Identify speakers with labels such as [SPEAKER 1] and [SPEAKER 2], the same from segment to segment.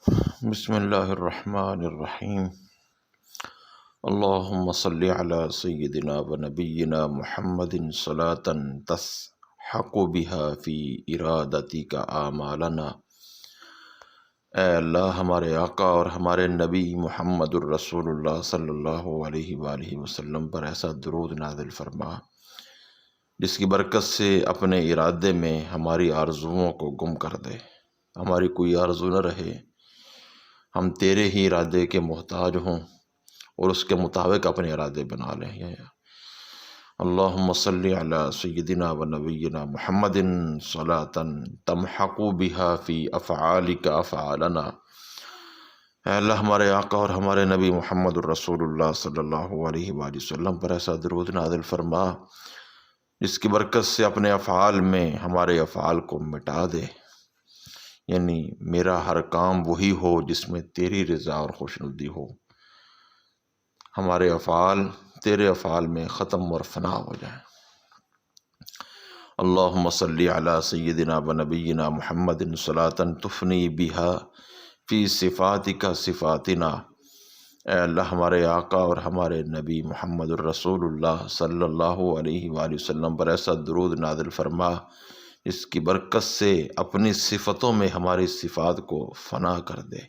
[SPEAKER 1] بسم اللہ الرحمن الرحیم۔ اللہم صلی علی سیدنا و نبینا محمد صلاۃ تسحق بها فی ارادتک اعمالنا۔ اے اللہ، ہمارے آقا اور ہمارے نبی محمد الرسول اللہ صلی اللہ علیہ وآلہ وسلم پر ایسا درود نازل فرما جس کی برکت سے اپنے ارادے میں ہماری آرزوؤں کو گم کر دے، ہماری کوئی آرزو نہ رہے، ہم تیرے ہی ارادے کے محتاج ہوں اور اس کے مطابق اپنے ارادے بنا لیں۔ اللہم صلی علی سیدنا و نبینا محمد صلاۃ تمحق بها فی افعالک افعالنا۔ اے اللہ، ہمارے آقا اور ہمارے نبی محمد الرسول اللہ صلی اللہ علیہ وآلہ وسلم پر ایسا درود نازل فرما جس کی برکت سے اپنے افعال میں ہمارے افعال کو مٹا دے، یعنی میرا ہر کام وہی ہو جس میں تیری رضا اور خوشنودی ہو، ہمارے افعال تیرے افعال میں ختم اور فنا ہو جائیں۔ اللہم صلی علی سیدنا و نبینا محمد صلاۃ تفنی بها فی صفاتک صفاتنا۔ اے اللہ، ہمارے آقا اور ہمارے نبی محمد الرسول اللہ صلی اللہ علیہ وآلہ وسلم پر ایسا درود نازل فرما اس کی برکت سے اپنی صفتوں میں ہماری صفات کو فنا کر دے،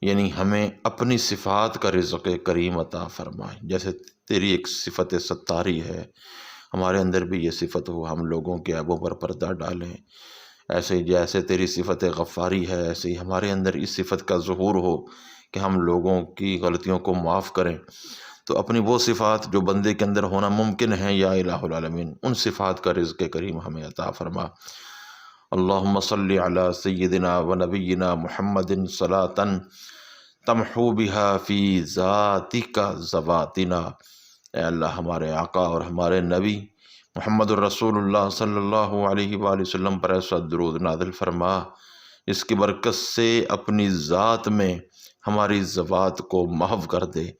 [SPEAKER 1] یعنی ہمیں اپنی صفات کا رزق کریم عطا فرمائے۔ جیسے تیری ایک صفت ستاری ہے، ہمارے اندر بھی یہ صفت ہو، ہم لوگوں کے عیبوں پر پردہ ڈالیں۔ ایسے جیسے تیری صفت غفاری ہے، ایسے ہی ہمارے اندر اس صفت کا ظہور ہو کہ ہم لوگوں کی غلطیوں کو معاف کریں۔ تو اپنی وہ صفات جو بندے کے اندر ہونا ممکن ہے یا الہ العالمین، ان صفات کا رزق کریم ہمیں عطا فرما۔ اللہم صلی علی سیدنا و نبینا محمد صلاۃ تمحو بها فی ذاتک ذواتنا۔ اے اللہ، ہمارے آقا اور ہمارے نبی محمد الرسول اللہ صلی اللہ علیہ وآلہ وسلم پر ایسا درود نازل فرما جس کی برکت سے اپنی ذات میں ہماری ذوات کو محو کر دے،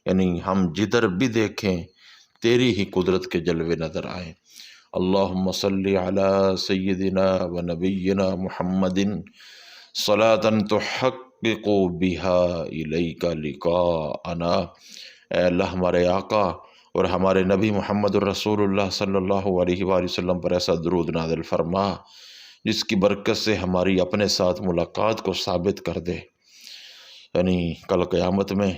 [SPEAKER 1] یعنی ہم جدھر بھی دیکھیں تیری ہی قدرت کے جلوے نظر آئیں۔ اللہم صلی علی سیدنا و نبینا محمد صلاۃ تحقق بها الیک لقاءنا۔ اے اللہ، ہمارے آقا اور ہمارے نبی محمد الرسول اللہ صلی اللہ علیہ وآلہ وسلم پر ایسا درود نازل فرما جس کی برکت سے ہماری اپنے ساتھ ملاقات کو ثابت کر دے، یعنی کل قیامت میں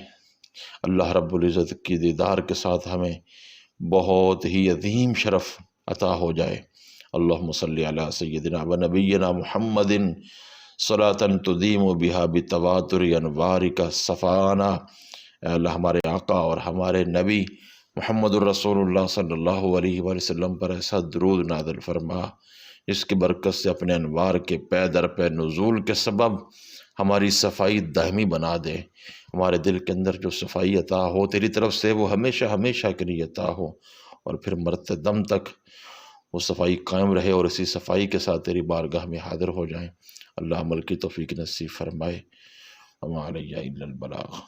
[SPEAKER 1] اللہ رب العزت کی دیدار کے ساتھ ہمیں بہت ہی عظیم شرف عطا ہو جائے۔ اللہم صلی علی سیدنا و نبینا محمد صلاۃ تدیم بها بتواتر انوارک صفانا۔ اے اللہ، ہمارے آقا اور ہمارے نبی محمد الرسول اللہ صلی اللہ علیہ وآلہ وسلم پر ایسا درود نازل فرما جس کی برکت سے اپنے انوار کے پے در پے نزول کے سبب ہماری صفائی دائمی بنا دے، ہمارے دل کے اندر جو صفائی عطا ہو تیری طرف سے وہ ہمیشہ ہمیشہ کے لیے عطا ہو، اور پھر مرتے دم تک وہ صفائی قائم رہے اور اسی صفائی کے ساتھ تیری بارگاہ میں حاضر ہو جائیں۔ اللہ عمل کی توفیق نصیب فرمائے۔ وما علیہ الا البلاغ۔